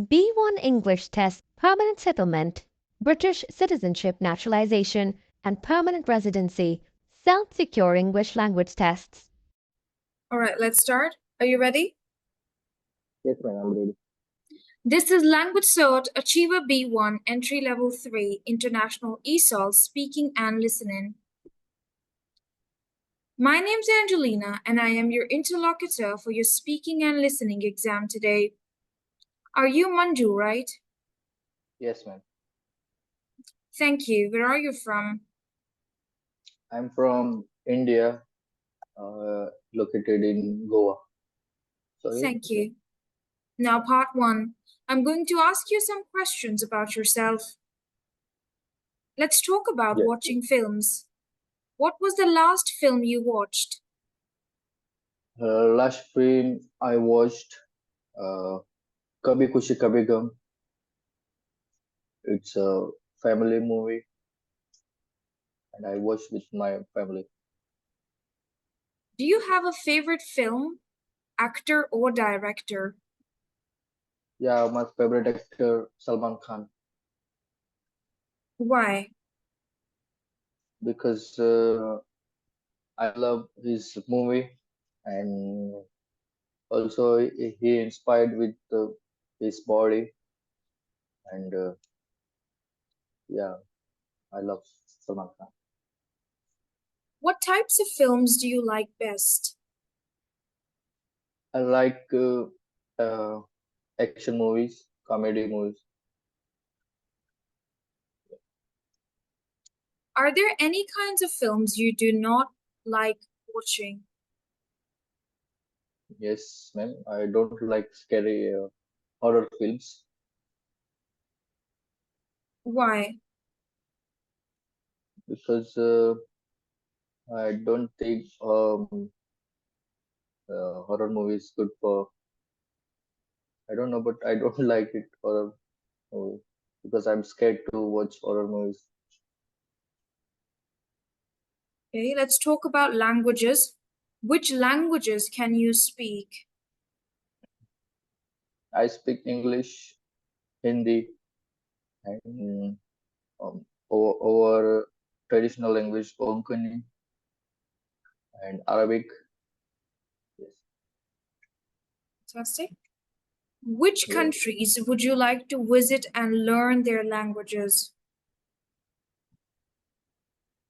B1 English test, permanent settlement, British citizenship naturalization, and permanent residency, SELT secure English language tests. All right, let's start. Are you ready? Yes, ma'am, I'm ready. This is LanguageCert Achiever B1 Entry Level 3 International ESOL Speaking and Listening. My name's Angelina, and I am your interlocutor for your speaking and listening exam today. Are you Manju, right? Yes, ma'am. Thank you. Where are you from? I'm from India, located in Goa. Sorry? Thank you. Now, part 1. I'm going to ask you some questions about yourself. Let's talk about Yes. watching films. What was the last film you watched? Last film I watched, Kabhi Khushi Kabhi Gum. It's a family movie, and I watched with my family. Do you have a favorite film, actor, or director? Yeah, my favorite actor Salman Khan, Why? because I love his movie, and also he inspired with his body, and yeah, I love Salman Khan. What types of films do you like best? I like action movies, comedy movies. Are there any kinds of films you do not like watching? Yes, ma'am. I don't like scary horror films Why? because I don't think horror movies good for. I don't know, but I don't like it horror movie because I'm scared to watch horror movies. Okay, let's talk about languages. Which languages can you speak? I speak English, Hindi, and our traditional language Konkani and Arabic. Yes. Fantastic. Which Yeah. countries would you like to visit and learn their languages?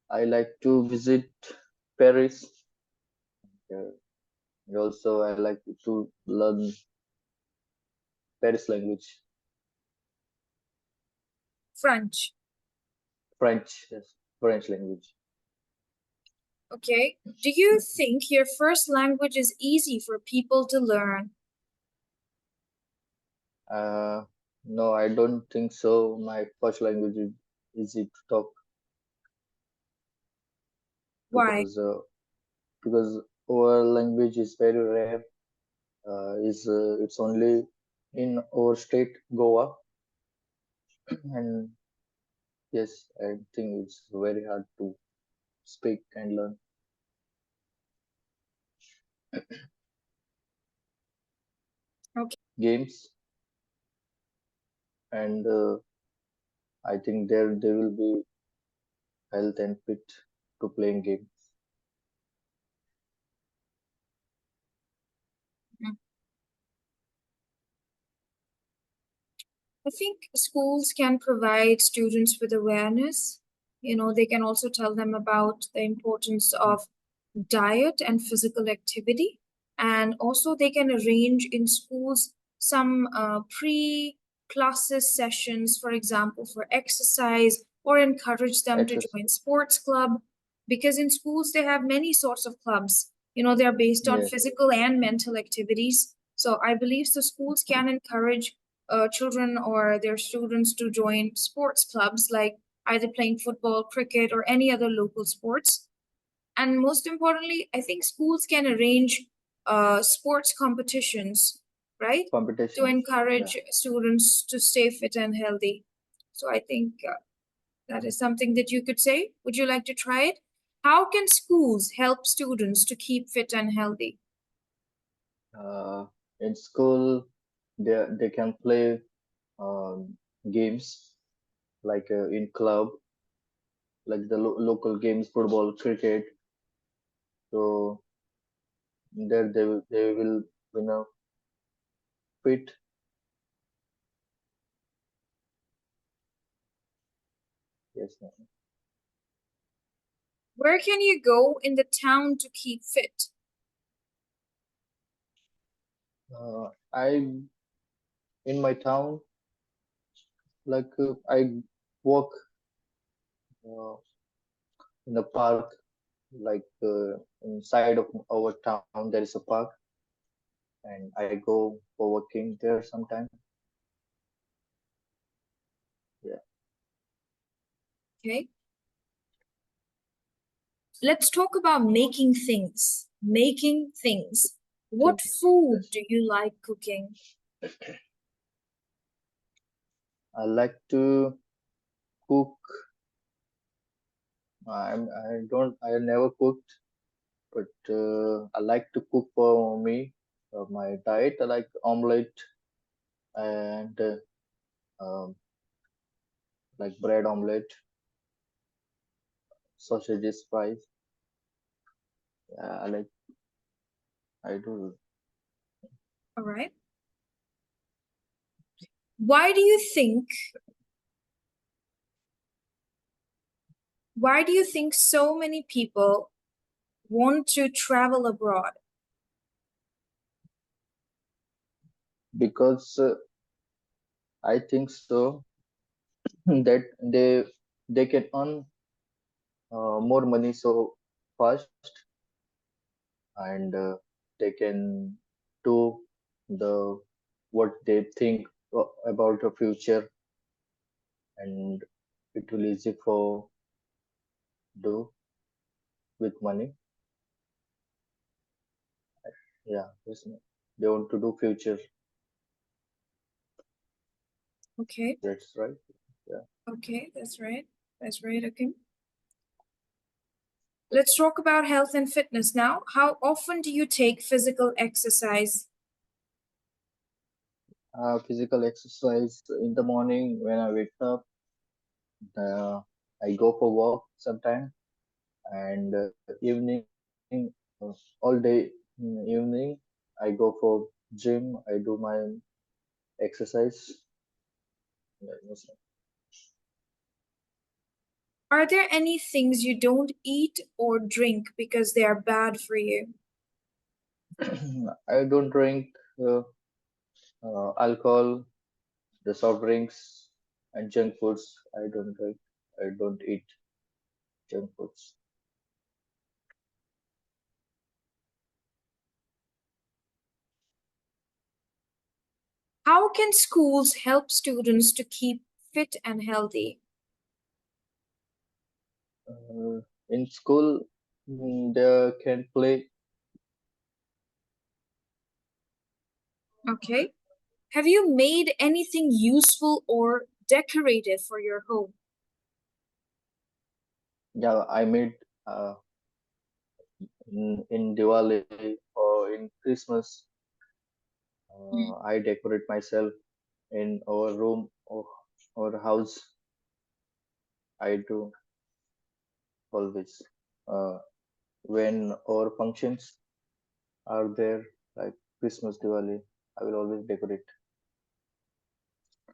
I like to visit Paris. And also, I like to learn Paris language, French. French, yes, French language. Okay. Do you think your first language is easy for people to learn? No, I don't think so. My first language is easy to talk Why? because our language is very rare. It's only in our state, Goa, and yes, I think it's very hard to speak and learn. Okay. Games, and I think there they will be health and fit to playing games. I think schools can provide students with awareness. You know, they can also tell them about the importance of diet and physical activity. And also, they can arrange in schools some pre-classes sessions, for example, for exercise, or encourage them to Exercise. join sports club. Because in schools, they have many sorts of clubs. You know, they're based on Yes, physical and mental activities. So I believe the schools can encourage children or their students to join sports clubs, like either playing football, cricket, or any other local sports. And most importantly, I think schools can arrange sports competitions, right, to competitions. encourage Yeah. students to stay fit and healthy. So I think that is something that you could say. Would you like to try it? How can schools help students to keep fit and healthy? In school, they can play games like in club, like the local games, football, cricket. So there they will fit. Yes, ma'am. Where can you go in the town to keep fit? I in my town, like I walk uh, in the park, like inside of our town there is a park, and I go for walking there sometime. Yeah. Okay. Let's talk about making things. Making things. What food Yes. do you like cooking? I like to cook. I never cooked, but I like to cook for me. My diet, I like omelette and um, like bread omelette, sausages, fries. Yeah, I do. All right. Why do you think so many people want to travel abroad? Because I think so that they can earn more money so fast, and they can do the what they think about the future, and it will easy for do with money. Yeah, yes, ma'am. They want to do future. Okay. That's right. Yeah. Okay, that's right. That's right. Okay. Let's talk about health and fitness now. How often do you take physical exercise? Physical exercise in the morning when I wake up. I go for walk sometime, and evening, all day evening, I go for gym. I do my exercise. Yeah, yes, Are there any things you don't eat or drink because they are bad for you? I don't drink alcohol, the soft drinks, and junk foods. I don't drink. I don't eat junk foods. How can schools help students to keep fit and healthy? In school, they can play. Okay. Have you made anything useful or decorative for your home? Yeah, I made uh, in Diwali or in Christmas. I decorate myself in our room or our house. I do always. Uh, when our functions are there, like Christmas, Diwali, I will always decorate.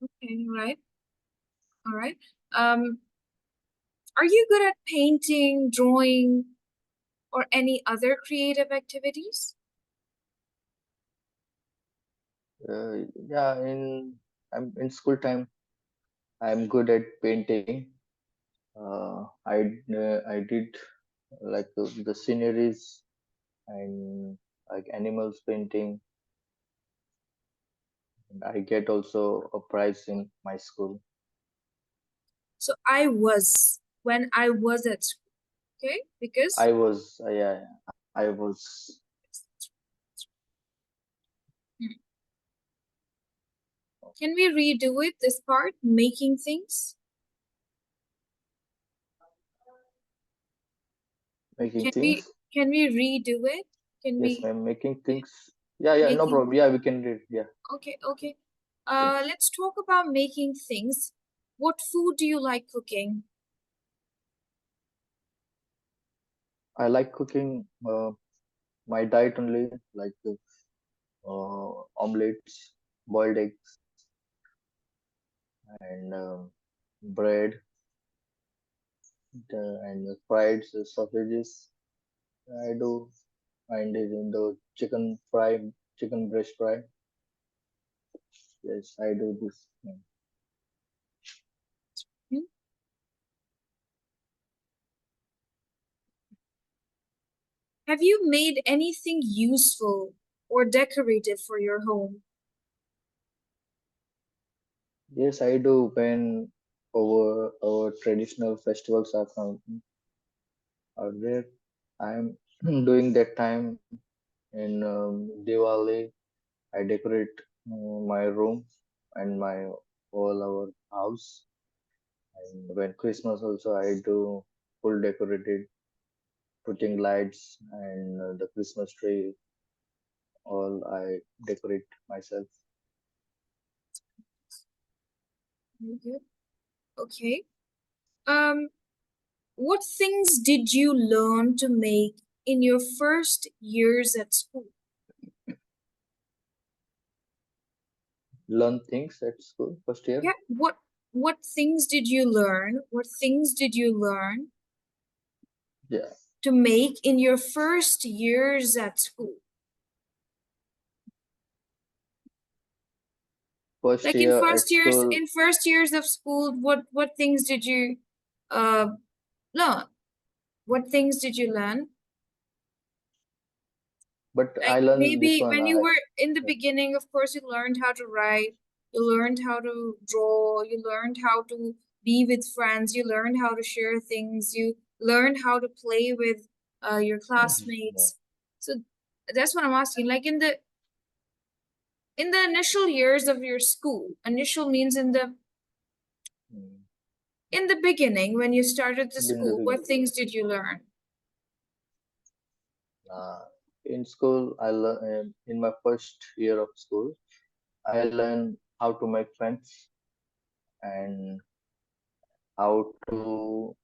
Okay, right. All right. Are you good at painting, drawing, or any other creative activities? Yeah, I'm in school time. I'm good at painting. I did like the sceneries and like animals painting. And I get also a prize in my school. So when I was at school, okay? Because I was yeah, I was Hmm. Can we redo it, this part, making things? making Can we things. can we redo it? Can Yes, we ma'am, making things. Yeah, yeah, no making problem. Yeah, we can read. Yeah. okay, okay. Let's talk about making things. What food do you like cooking? I like cooking my diet only, like omelets, boiled eggs, and bread, and fried sausages. I do, and in the chicken fry, chicken breast fry. Yes, I do this. Hmm? Have you made anything useful or decorative for your home? Yes, I do when our traditional festivals are there. I'm doing that time in Diwali. I decorate my room and my all our house. And when Christmas also, I do full decorated, putting lights and the Christmas tree. All I decorate myself. Very good. Okay. Um, what things did you learn to make in your first years at school? Learn things at school first year. Yeah, what things did you learn? What things did you learn Yeah, to make in your first years at school? first Like in year first at years, school. in first years of school, what things did you uh learn? What things did you learn? But Like I learned this maybe one. when you I were in the beginning, of course, you learned how to write, you learned how to draw, you learned how to be with friends, you learned how to share things, you learned how to play with your yeah. classmates. So that's what I'm asking. Like in the initial years of your school, initial means Mm. in the beginning when you started the In the school, what beginning. things did you learn? Uh, in school, I learned in my first year of school, I learned how to make friends and how to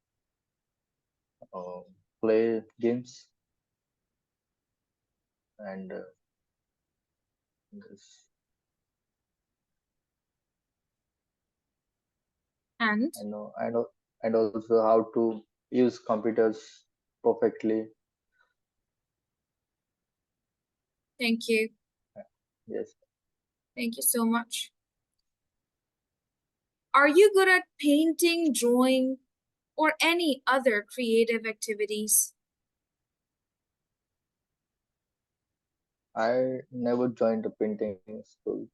uh, play games and this, And I know, and also how to use computers perfectly. thank you. Yes, Thank you so much. Are you good at painting, drawing, or any other creative activities? I never joined a painting school.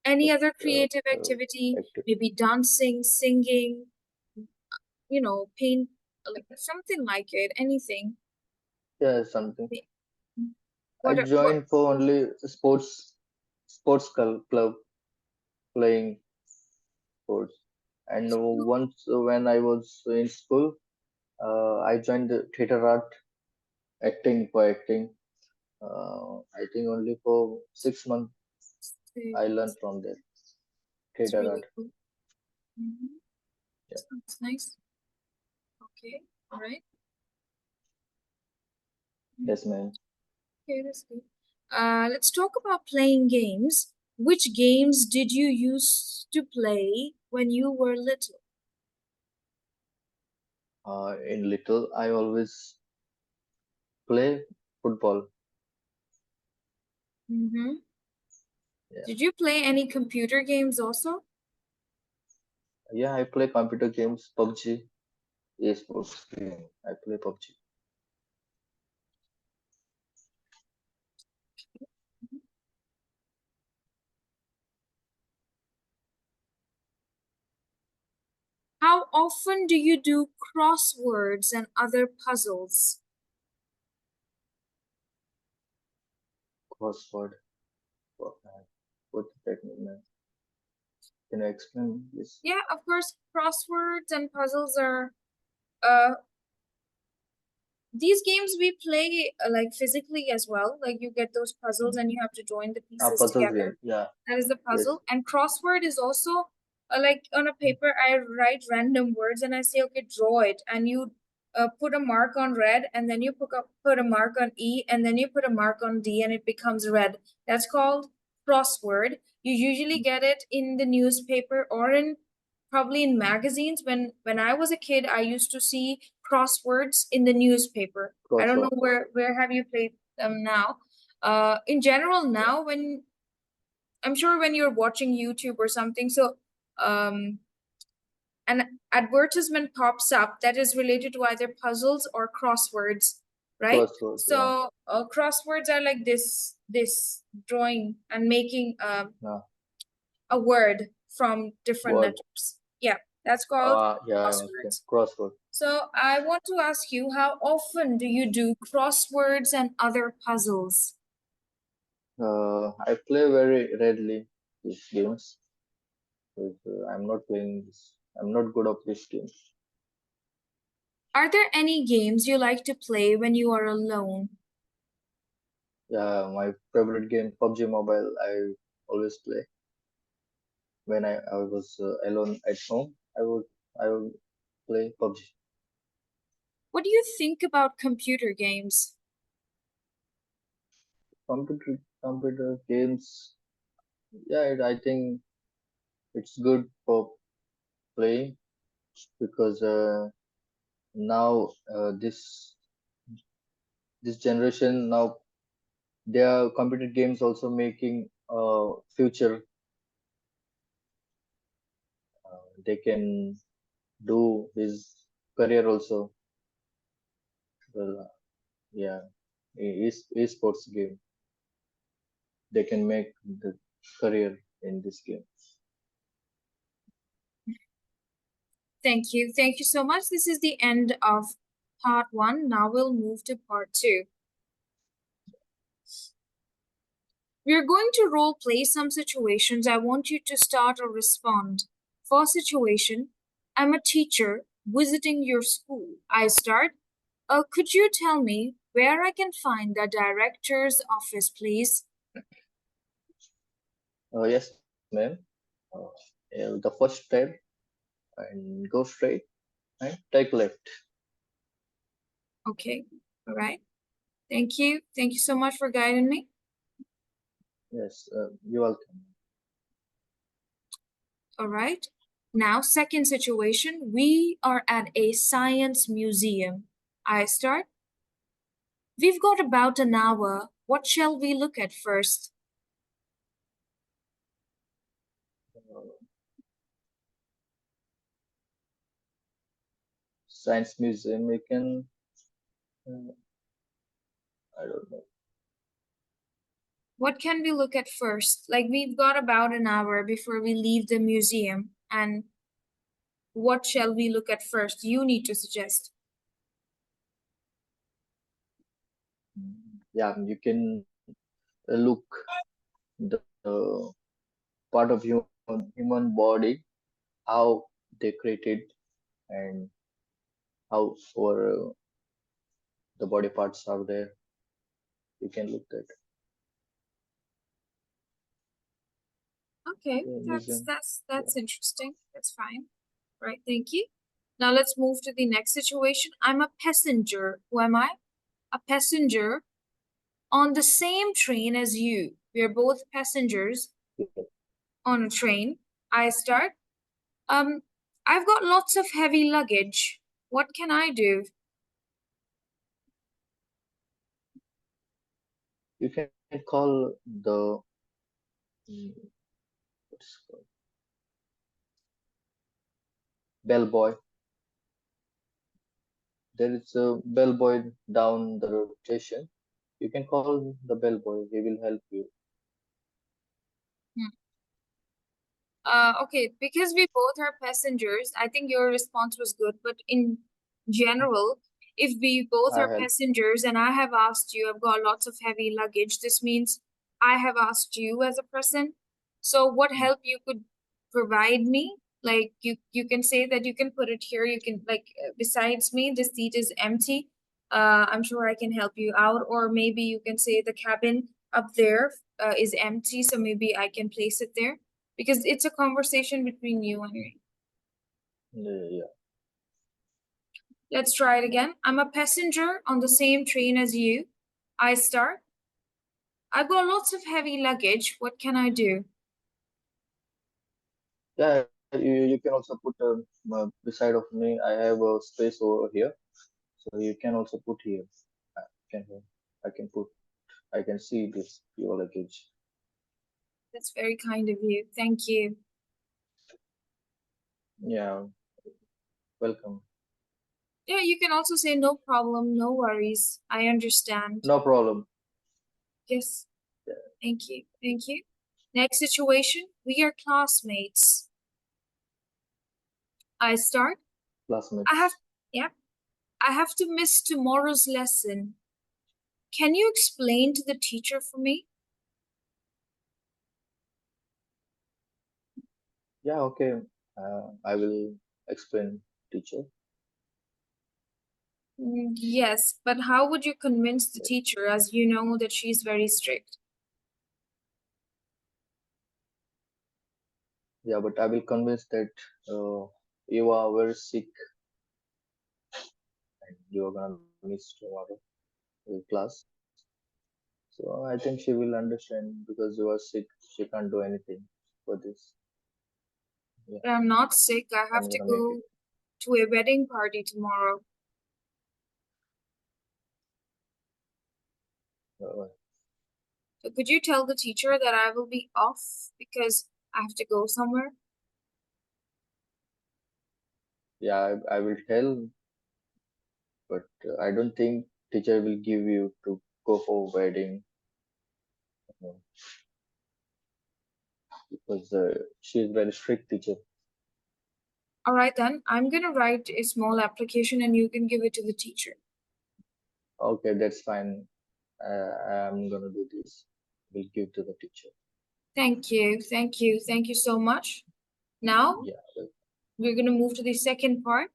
Any But other creative activity, active, maybe dancing, singing, paint, like something like it, anything. yeah, something. I What joined for only sports club playing sports. And once when I was in school, I joined the theater art, acting for acting. I think only for 6 months I learned from there, it's theater really art. cool. Mhm. Yeah. Sounds nice. Okay, all right. Yes, ma'am. Okay, that's good. Let's talk about playing games. Which games did you use to play when you were little? In little, I always play football. Mm-hmm. Yeah, Did you play any computer games also? yeah. I play computer games, PUBG, esports game. I play PUBG. How often do you do crosswords and other puzzles? Crossword. What does that mean, ma'am? Can you explain this? Yeah, of course, crosswords and puzzles are uh these games we play like physically as well. Like you get those puzzles and you have to join the pieces Puzzle together. game. Yeah. That is the puzzle. Yes. And crossword is also like on a paper, I write random words and I say, okay, draw it. And you put a mark on red, and then you put a mark on E, and then you put a mark on D, and it becomes red. That's called crossword. You usually get it in the newspaper or in probably in magazines. When I was a kid, I used to see crosswords in the newspaper. I don't know Crossword. where have you played them now. In general now, when I'm sure when you're watching YouTube or something, so an advertisement pops up that is related to either puzzles or crosswords, right? Crossword. Yeah. So crosswords are like this drawing and making Yeah. a word from different Word. letters. Yeah, that's called Yeah. Okay. crosswords. Crossword. So I want to ask you, how often do you do crosswords and other puzzles? I play very rarely these games because I'm not playing this. I'm not good at this game. Are there any games you like to play when you are alone? Yeah, my favorite game, PUBG Mobile, I always play. When I was alone at home, I would play PUBG. What do you think about computer games? Computer games, yeah, I think it's good for playing because now this generation now there are computer games also making future. They can do his career also. Well, yeah, esports game. They can make the career in this game. Thank you. Thank you so much. This is the end of part 1. Now we'll move to part 2. We're going to role play some situations. I want you to start or respond. First situation, I'm a teacher visiting your school. I start. Could you tell me where I can find the director's office, please? Yes, ma'am. Uh, the first step and go straight and take left. Okay, all right. Thank you. Thank you so much for guiding me. Yes, you're welcome. All right. Now, second situation, we are at a science museum. I start. We've got about an hour. What shall we look at first? Uh, Science museum, you can. I don't know. What can we look at first? Like, we've got about an hour before we leave the museum. And what shall we look at first? You need to suggest. Yeah, you can look the part of human body, how they created and how our the body parts are there. You can look at Okay, the that's museum. that's Yeah. that's interesting. That's fine. Right, thank you. Now let's move to the next situation. I'm a passenger. Who am I? A passenger on the same train as you. We are both passengers on a train. I start. Um, I've got lots of heavy luggage. What can I do? You can call the what's it called? Bellboy. There is a bellboy down the road station. You can call the bellboy. He will help you. Okay, because we both are passengers, I think your response was good, but in general, if we both I are help. passengers and I have asked you, I've got lots of heavy luggage, this means I have asked you as a person. So what help you could provide me? Like you can say that you can put it here, you can like besides me, the seat is empty. I'm sure I can help you out, or maybe you can say the cabin up there is empty, so maybe I can place it there, because it's a conversation between you and me. Yeah. Let's try it again. I'm a passenger on the same train as you. I start. I've got lots of heavy luggage. What can I do? Yeah, you can also put beside of me. I have a space over here, so you can also put here. I can I can put. I can see this your luggage. That's very kind of you. Thank you. Yeah, welcome. Yeah, you can also say no problem, no worries. I understand. No problem. Yes. Yeah. Thank you. Thank you. Next situation. We are classmates. I start. Classmates. I have to miss tomorrow's lesson. Can you explain to the teacher for me? Yeah, okay. I will explain, teacher. Yes, but how would you convince the teacher, as you know that she's very strict? Yeah, but I will convince that you are very sick and you are gonna miss tomorrow class. So I think she will understand because you are sick. She can't do anything for this. Yeah, But I'm not sick. I have I'm to gonna make go it. to a wedding party tomorrow. Uh, So could you tell the teacher that I will be off because I have to go somewhere? yeah, I will tell, but I don't think teacher will give you to go for wedding uh, because she is very strict teacher. All right, then I'm gonna write a small application and you can give it to the teacher. Okay, that's fine. I'm gonna do this. Will give to the teacher. Thank you. Thank you. Thank you so much. Now Yeah, we're gonna move to the second part.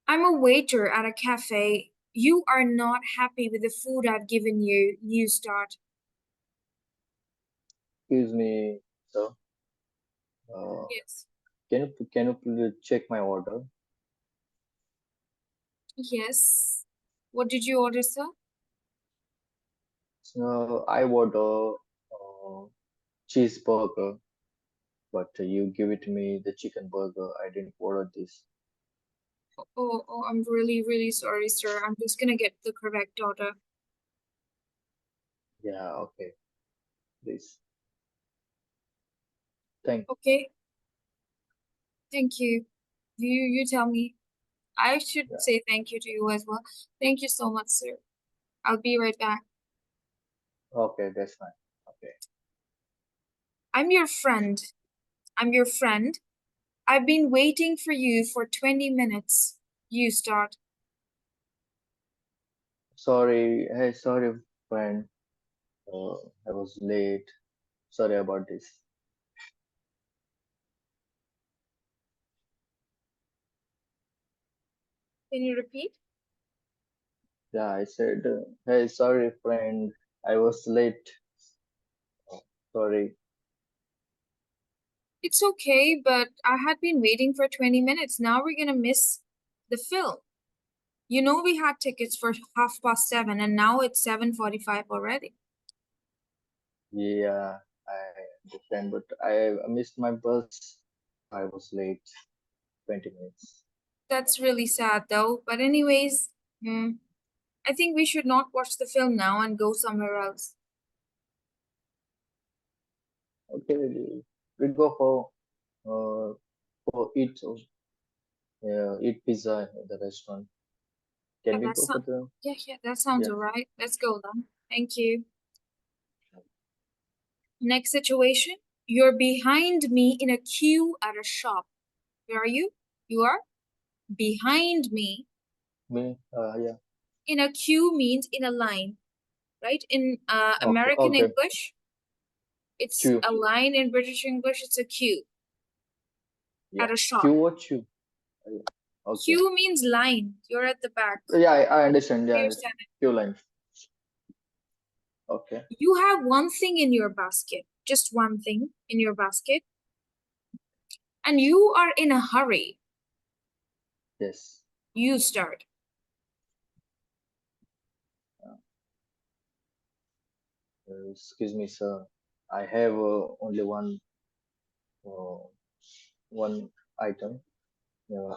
I'm a waiter at a cafe. You are not happy with the food I've given you. You start. excuse me, sir. Uh, Yes. can you please check my order? Yes. What did you order, sir? I order cheeseburger, but you give it me the chicken burger. I didn't order this. Oh, I'm really, really sorry, sir. I'm just gonna get the correct order. Yeah, okay, please. Thank. Okay. Thank you. You tell me. I should Yeah, say thank you to you as well. Thank you so much, sir. I'll be right back. okay, that's fine. Okay. I'm your friend. I'm your friend. I've been waiting for you for 20 minutes. You start. Sorry. Hey, sorry, friend. I was late. Sorry about this. Can you repeat? Yeah, I said, hey, sorry, friend. I was late. Sorry. It's okay, but I had been waiting for 20 minutes. Now we're gonna miss the film. You know we had tickets for 7:30 and now it's 7:45 already. Yeah, I understand, but I missed my bus. I was late 20 minutes. That's really sad though. But anyways, I think we should not watch the film now and go somewhere else. Okay, we go for eat pizza in the restaurant. Yeah, Can we go for the that sounds yeah? alright. Let's go then. Thank you. Next situation. You're behind me in a queue at a shop. Where are you? You are behind me. Me? Yeah. In a queue means in a line, right? In Okay, American okay. English, it's Chew. a line. In British English, it's a queue Yeah. at a shop. Chew or chew? Okay. Queue means line. You're at the back. Yeah, I understand. Yeah, Here's that. few lines. Okay. You have one thing in your basket, just one thing in your basket, and you are in a hurry. Yes. You start. Excuse me, sir. I have only uh, one item.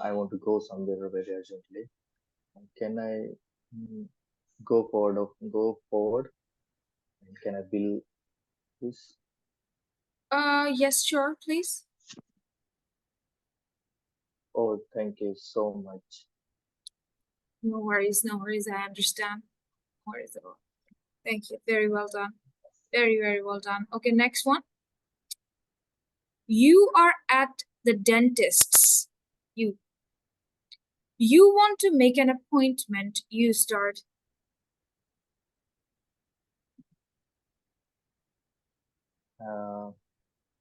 I want to go somewhere very urgently. Can I mm, go forward? And can I bill this? Yes, sure, please. Oh, thank you so much. No worries, no worries. I understand. No worries at all. Thank you. Very well done. Very, very well done. Okay, next one. You are at the dentist's. You want to make an appointment. You start.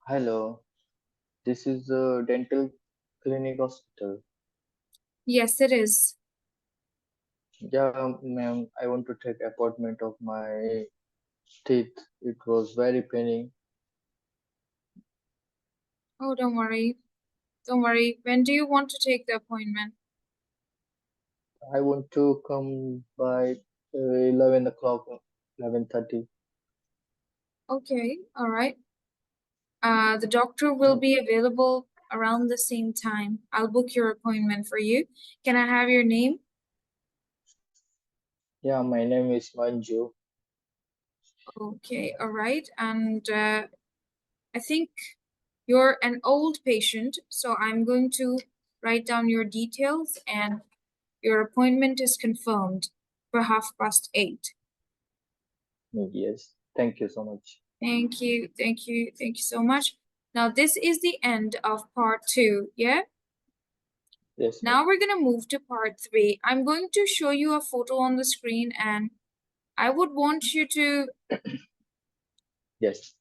Hello, this is the dental clinic hospital. Yes, it is. Yeah, ma'am, I want to take appointment of my teeth. It was very paining. Oh, don't worry. Don't worry. When do you want to take the appointment? I want to come by 11 o'clock, 11:30. Okay, all right. The doctor will be available around the same time. I'll book your appointment for you. Can I have your name? Yeah, my name is Manju. Okay, all right. And I think you're an old patient, so I'm going to write down your details and your appointment is confirmed for 8:30. Yes, thank you so much. Thank you, thank you, thank you so much. Now, this is the end of part 2, yeah? Yes, Now we're gonna move to part 3. I'm going to show you a photo on the screen and I would want you to yes.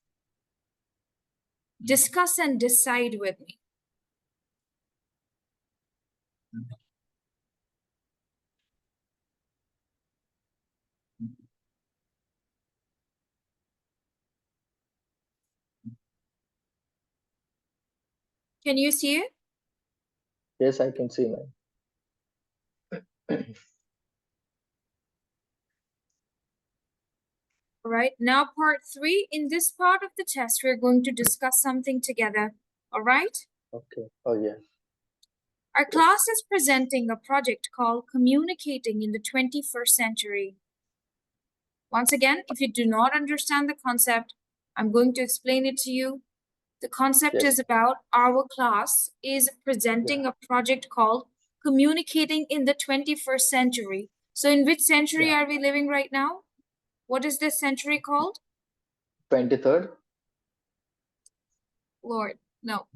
discuss and decide with me. Can you see it? Yes, I can see, ma'am. All right, now part 3. In this part of the test, we're going to discuss something together. All right? Okay. Oh, yeah. Our class is presenting a project called Communicating in the 21st Century. Once again, if you do not understand the concept, I'm going to explain it to you. The concept Yes. is about our class is presenting a project called Communicating in the 21st Century. So in which century Yeah. are we living right now? What is this century called? 23rd? Lord, no. Oh,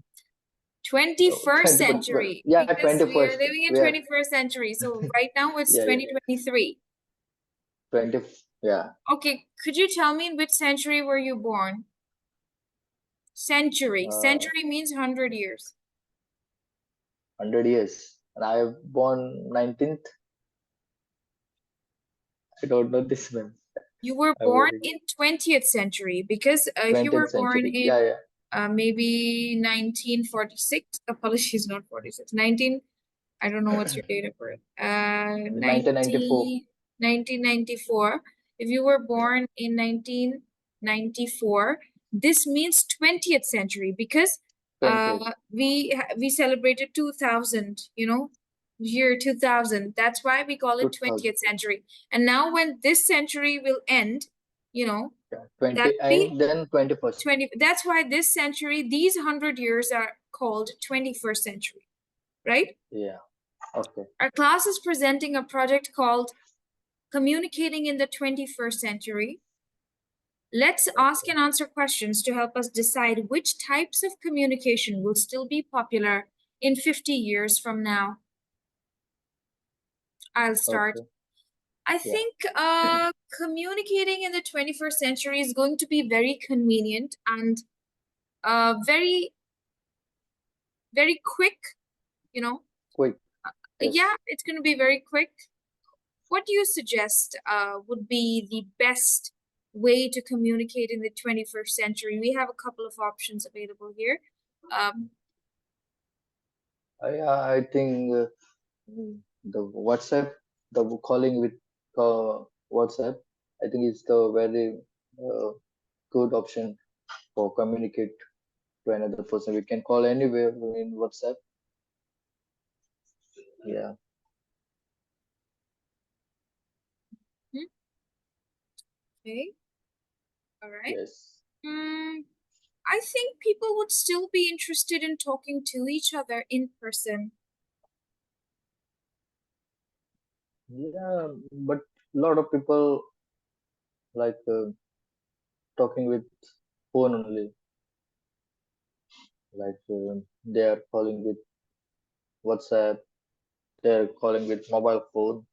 21st 21st. century, Yeah, because we are 21st. living in We are, 21st century. So right now it's yeah, yeah. 2023. 20, yeah. Okay, could you tell me in which century were you born? Century. Uh, Century means 100 years. 100 years. And I was born 19th. I don't know this, ma'am. You were I born very in 20th century because if you 20th were born century. in Yeah, yeah. maybe 1946, apologies, not 46, 19, I don't know what's your date of birth, 1994. 1994. If you were born in 1994, this means 20th century because 20th. we celebrated 2000, year 2000. That's why we call it 2000. 20th century. And now when this century will end, Yeah. that 20 be and then 21st. 20. That's why this century, these 100 years are called 21st century, right? Yeah. Okay. Our class is presenting a project called Communicating in the 21st Century. Let's ask and answer questions to help us decide which types of communication will still be popular in 50 years from now. I'll start. Okay. I Yeah. think communicating in the 21st century is going to be very convenient and very, very quick, Quick. Yes. Yeah, it's going to be very quick. What do you suggest would be the best way to communicate in the 21st century? We have a couple of options available here. I think the WhatsApp, the calling with WhatsApp, I think it's the very uh, good option for communicate to another person. We can call anywhere in WhatsApp. Yeah. Okay, all right. Yes. I think people would still be interested in talking to each other in person. Yeah, but a lot of people like talking with phone only. Like they are calling with WhatsApp. They are calling with mobile phone.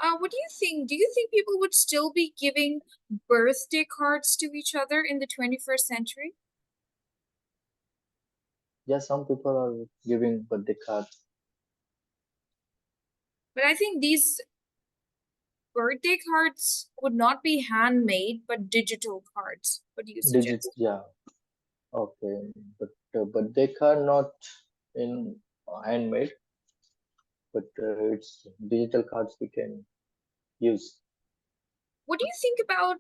What do you think? Do you think people would still be giving birthday cards to each other in the 21st century? Yeah, some people are giving birthday cards. But I think these birthday cards would not be handmade, but digital cards. What do you suggest? Yeah. Okay, but they card not in handmade, but it's digital cards we can use. What do you think about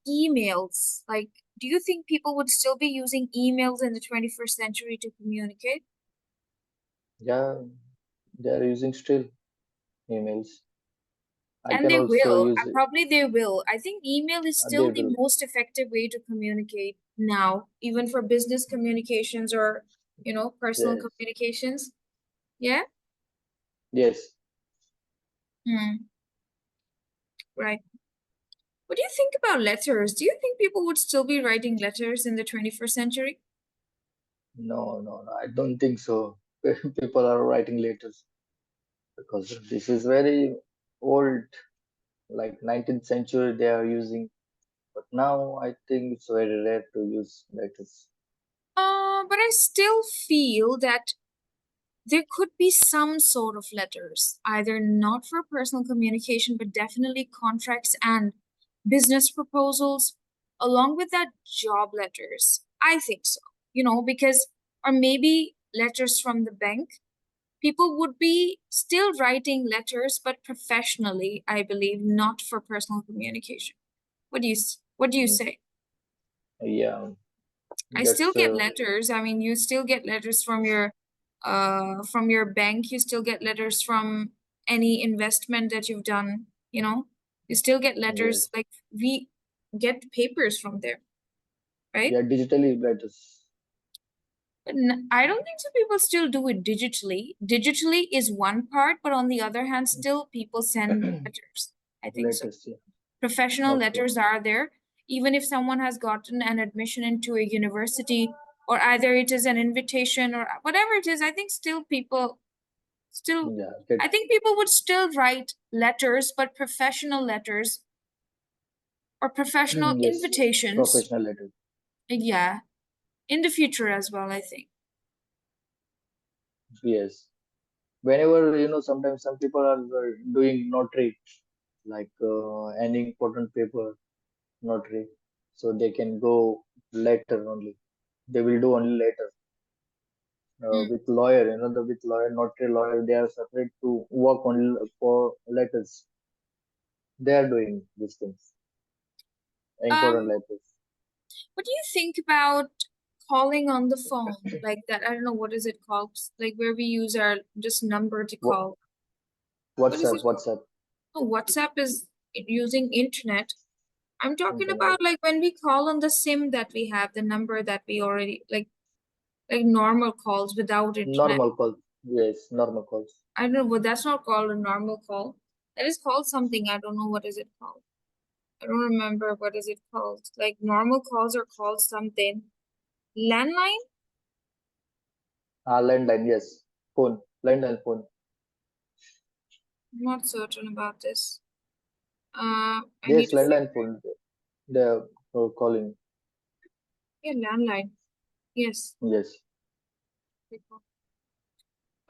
emails? Like, do you think people would still be using emails in the 21st century to communicate? Yeah, they are using still emails. I And can they also will. use it. Probably they will. I think email is They still the will. most effective way to communicate now, even for business communications or, personal Yes. communications. Yeah? Yes. Right. What do you think about letters? Do you think people would still be writing letters in the 21st century? No. I don't think so. People are writing letters because this is very old, like 19th century they are using. But now I think it's very rare to use letters. But I still feel that there could be some sort of letters, either not for personal communication, but definitely contracts and business proposals, along with that job letters. I think so, because, or maybe letters from the bank. People would be still writing letters, but professionally, I believe, not for personal communication. What do you Mm, say? yeah, I still that's get letters. I mean, you still get letters from your bank. You still get letters from any investment that you've done, You still get letters, yes. like we get papers from there, right? Yeah, digitally letters. But I don't think so people still do it digitally. Digitally is one part, but on the other hand, still people send letters. I think so. Letters, yeah. Professional Okay. letters are there. Even if someone has gotten an admission into a university, or either it is an invitation or whatever it is, I think still, Yeah, I think people would still write letters, but professional letters or professional yes, invitations. professional letters. Yeah, in the future as well, I think. Yes. Whenever, sometimes some people are doing notary, like any important paper, notary. So they can go later only. They will do only later. Hmm. With lawyer, with lawyer, notary lawyer, they are separate to work only for letters. They are doing these things, important Um, letters. what do you think about calling on the phone? Like that, I don't know, what is it called? Like where we use our just number to Wha- call. What is WhatsApp, it? WhatsApp, Oh, WhatsApp is using internet. I'm talking internet, about like when we call on the SIM that we have, the number that we already like normal calls without internet. normal calls. Yes, normal calls. I don't know, but that's not called a normal call. That is called something. I don't know what is it called. I don't remember what is it called. Like normal calls are called something. Landline? Landline, yes. Phone, landline phone. I'm not certain about this. I need Yes, to check. landline phone. They are calling. Yeah, landline. Yes. Yes.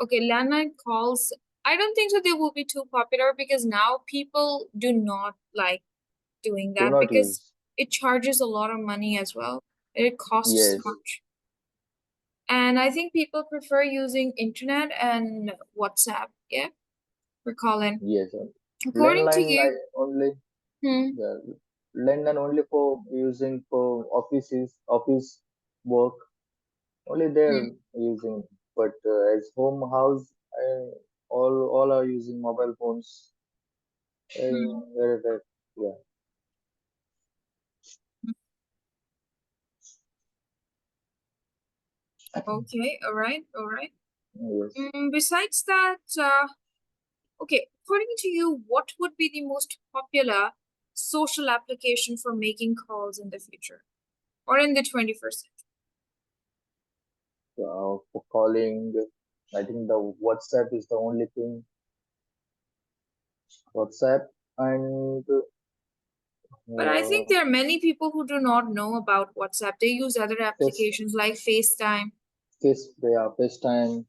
Okay, landline calls. I don't think so they will be too popular because now people do not like doing Do that not because use. it charges a lot of money as well. It costs Yes, much. And I think people prefer using internet and WhatsApp, yeah, for calling. yes. According to Landline I you, only, hmm, yeah, landline only for using for office work. Only they're hmm, using, but as home house, all are using mobile phones. hmm. Very that, yeah, Okay, all right, all right. yes. Besides that, okay, according to you, what would be the most popular social application for making calls in the future or in the 21st century? For calling, I think the WhatsApp is the only thing. WhatsApp and But I think there are many people who do not know about WhatsApp. They use other Face applications like FaceTime. FaceTime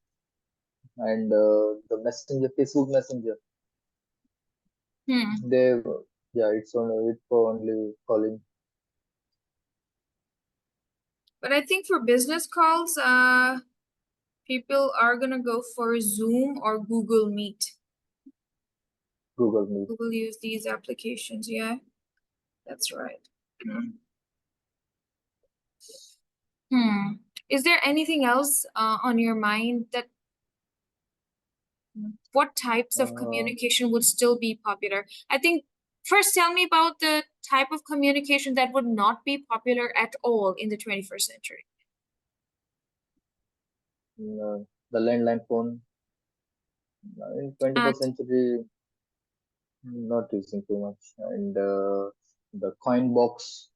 and the Messenger, Facebook Messenger. Hmm. They, yeah, it's only it for only calling. But I think for business calls, people are gonna go for Zoom or Google Meet. Google Meet. Google use these applications. Yeah, that's right. Hmm. Is there anything else on your mind that what types of Uh, communication would still be popular? I think first tell me about the type of communication that would not be popular at all in the 21st century. the landline phone in And 21st century, not using too much. And the coin box.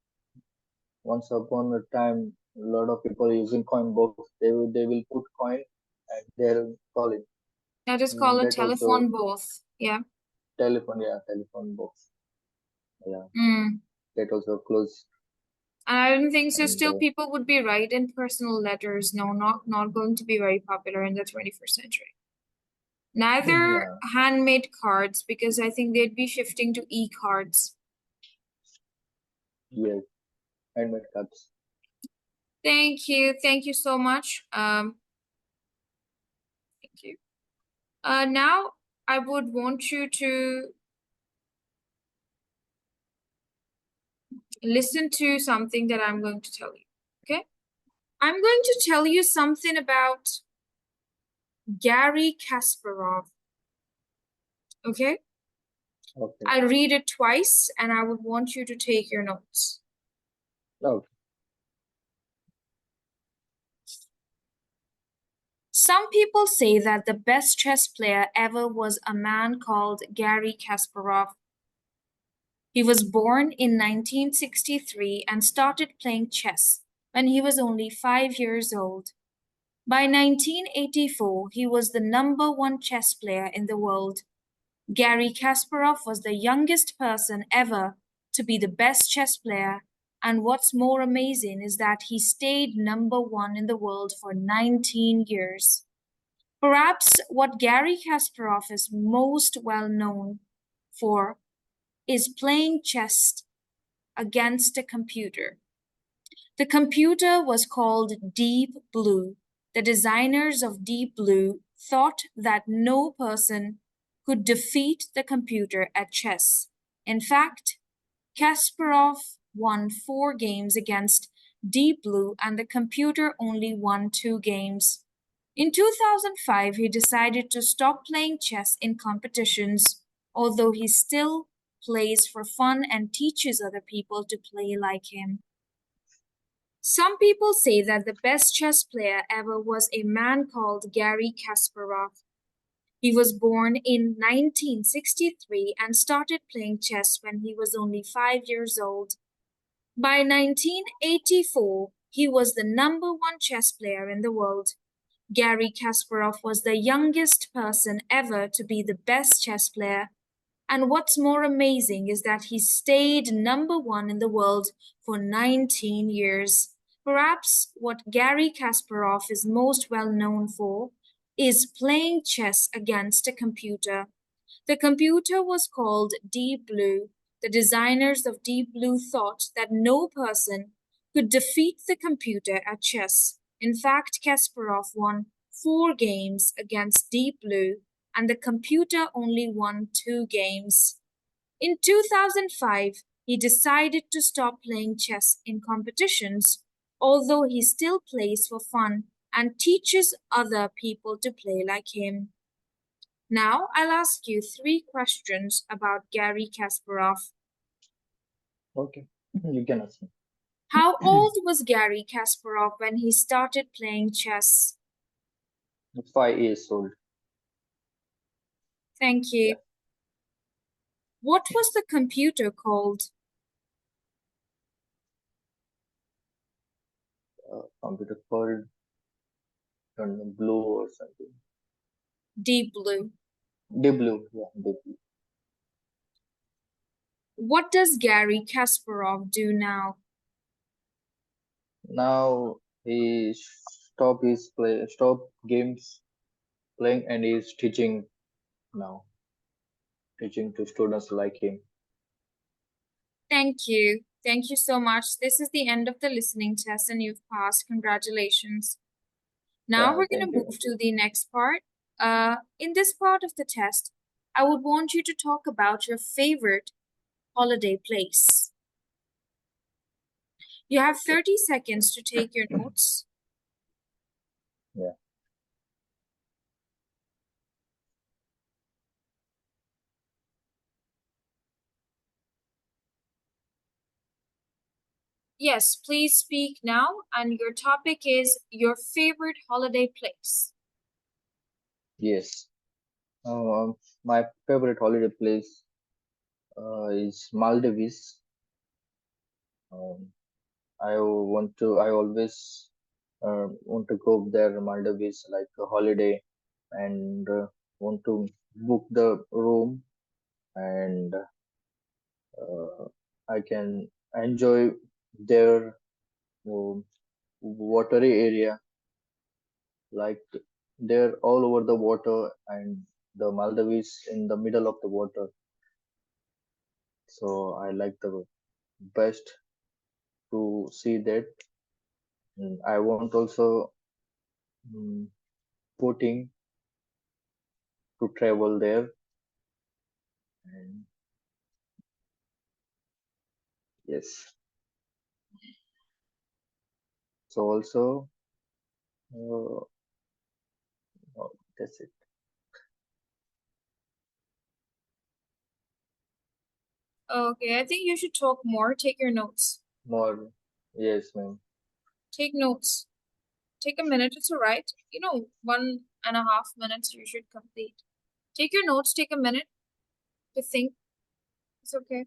Once upon a time, a lot of people using coin box. They will put coin and they'll call it. that is called a That also telephone booth. Yeah. telephone, yeah, telephone box. Yeah, Mm. that also close. And I don't think so. And Still, people would be writing personal letters. No, not going to be very popular in the 21st century. Neither yeah, handmade cards because I think they'd be shifting to e-cards. yes, handmade cards. Thank you. Thank you so much. Thank you. Now I would want you to listen to something that I'm going to tell you. Okay? I'm going to tell you something about Gary Kasparov. Okay? Okay. I'll read it twice and I would want you to take your notes. Okay. Some people say that the best chess player ever was a man called Gary Kasparov. He was born in 1963 and started playing chess when he was only 5 years old. By 1984, he was the number one chess player in the world. Gary Kasparov was the youngest person ever to be the best chess player, and what's more amazing is that he stayed number one in the world for 19 years. Perhaps what Gary Kasparov is most well known for is playing chess against a computer. The computer was called Deep Blue. The designers of Deep Blue thought that no person could defeat the computer at chess. In fact, Kasparov won 4 games against Deep Blue and the computer only won 2 games. In 2005, he decided to stop playing chess in competitions, although he still plays for fun and teaches other people to play like him. Some people say that the best chess player ever was a man called Gary Kasparov. He was born in 1963 and started playing chess when he was only 5 years old. By 1984, he was the number one chess player in the world. Gary Kasparov was the youngest person ever to be the best chess player. And what's more amazing is that he stayed number one in the world for 19 years. Perhaps what Gary Kasparov is most well known for is playing chess against a computer. The computer was called Deep Blue. The designers of Deep Blue thought that no person could defeat the computer at chess. In fact, Kasparov won 4 games against Deep Blue, and the computer only won 2 games. In 2005, he decided to stop playing chess in competitions, although he still plays for fun and teaches other people to play like him. Now I'll ask you 3 questions about Gary Kasparov. Okay, you can ask me. How old was Gary Kasparov when he started playing chess? 5 years old. Thank you. Yeah. What was the computer called? Computer called, don't know, Blue or something. Deep Blue. Deep Blue, yeah, Deep Blue. What does Gary Kasparov do now? Now he stop games playing, and he's teaching now, teaching to students like him. Thank you. Thank you so much. This is the end of the listening test and you've passed. Congratulations. Now we're going Thank to you. move to the next part. In this part of the test, I would want you to talk about your favorite holiday place. You have 30 seconds to take your notes. Yeah. Yes, please speak now. And your topic is your favorite holiday place. Yes. My favorite holiday place is Maldives. Um, I always want to go there, Maldives, like a holiday, and want to book the room, and I can enjoy their um, watery area, like they're all over the water, and the Maldives in the middle of the water. So I like the best to see that. I want also um, boating to travel there, and yes. So also, uh, oh, that's it. Okay, I think you should talk more. Take your notes. More, yes, ma'am. Take notes. Take a minute, it's all right. 1.5 minutes you should complete. Take your notes, take a minute to think. It's okay.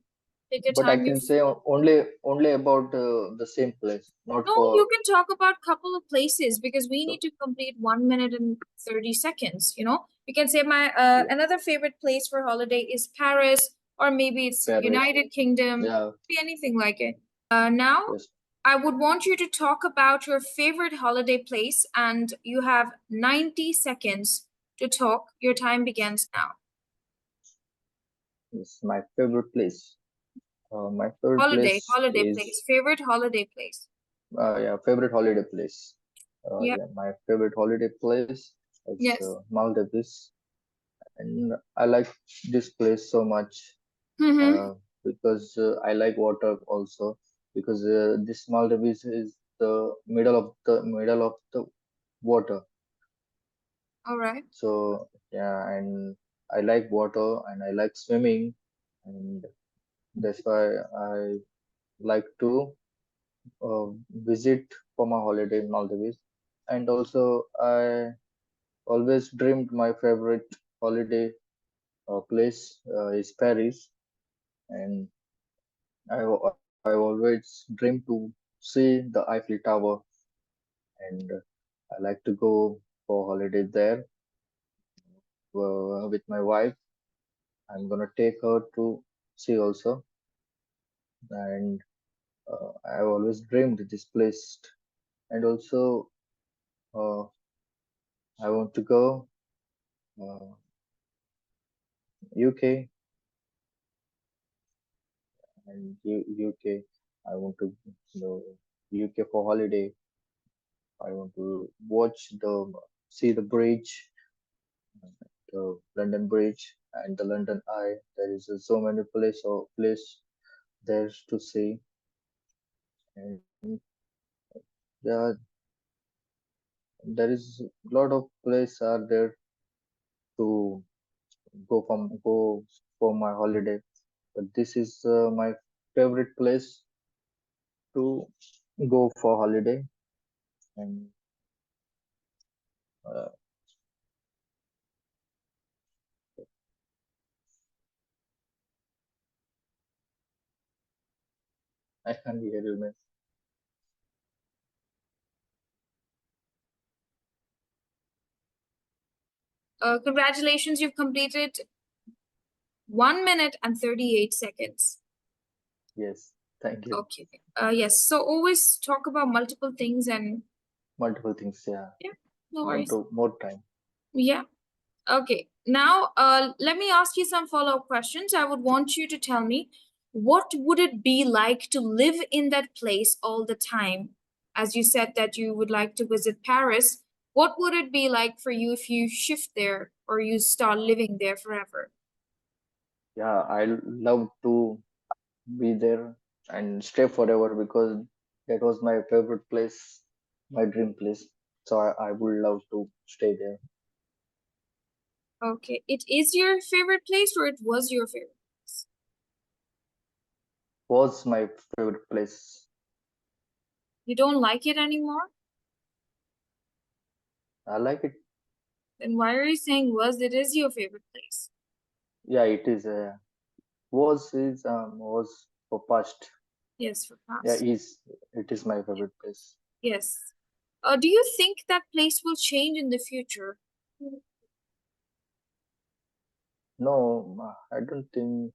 Take your But I time. can say only about the same place, not No, for you can talk about a couple of places because we need to complete 1 minute and 30 seconds. You can say my another favorite place for holiday is Paris, or maybe it's Paris. United Kingdom. Yeah. Be anything like it. Now Yes. I would want you to talk about your favorite holiday place, and you have 90 seconds to talk. Your time begins now. Yes. My favorite place. My favorite place Holiday is place. Favorite holiday place. yeah, favorite holiday place. Yep. Yeah, my favorite holiday place is Yes. Maldives, and I like this place so much Mm-hmm. because I like water also, because this Maldives is the middle of the water. All right. So yeah, and I like water and I like swimming, and that's why I like to visit for my holiday in Maldives. And also, I always dreamed my favorite holiday place is Paris, and I always dream to see the Eiffel Tower, and I like to go for holiday there with my wife. I'm gonna take her to see also, and I've always dreamed this place, and also uh, I want to go UK and UK. I want to go UK for holiday. I want to see the bridge, the London Bridge and the London Eye. There is so many place there to see, and yeah, there is a lot of place are there to go for my holiday. But this is my favorite place to go for holiday, and uh, I can't hear you, man. Congratulations, you've completed 1 minute and 38 seconds. Yes, thank you. Okay. Yes. So always talk about multiple things and Multiple things, yeah. yeah, no worries. More time. Yeah. Okay. Now, let me ask you some follow-up questions. I would want you to tell me what would it be like to live in that place all the time? As you said that you would like to visit Paris, what would it be like for you if you shift there or you start living there forever? Yeah, I love to be there and stay forever because that was my favorite place, my dream place. So I would love to stay there. Okay. It is your favorite place or it was your favorite place? Was my favorite place. You don't like it anymore? I like it. Then why are you saying was it is your favorite place? Yeah, it is. Was for past. Yes, for Yeah, past. it is my favorite place. Yes. Do you think that place will change in the future? No, I don't think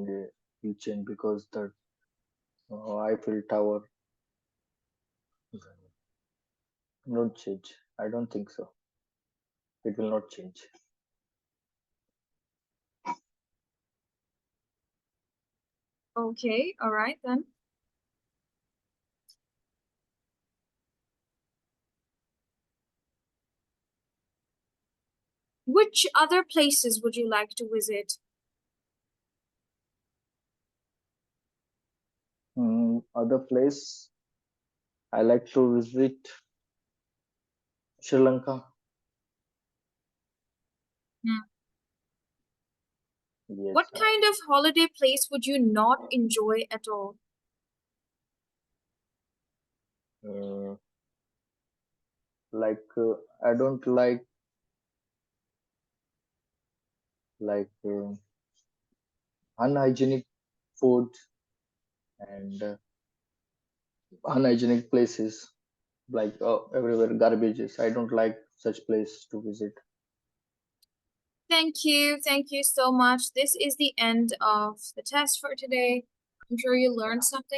it will change because the Eiffel Tower not change. I don't think so. It will not change. Okay, all right then. Which other places would you like to visit? Other place I like to visit Sri Lanka. Hmm. Yes, What kind of holiday place would you not enjoy at all? like I don't like unhygienic food and unhygienic places like everywhere garbages. I don't like such place to visit. Thank you. Thank you so much. This is the end of the test for today. I'm sure you learned something.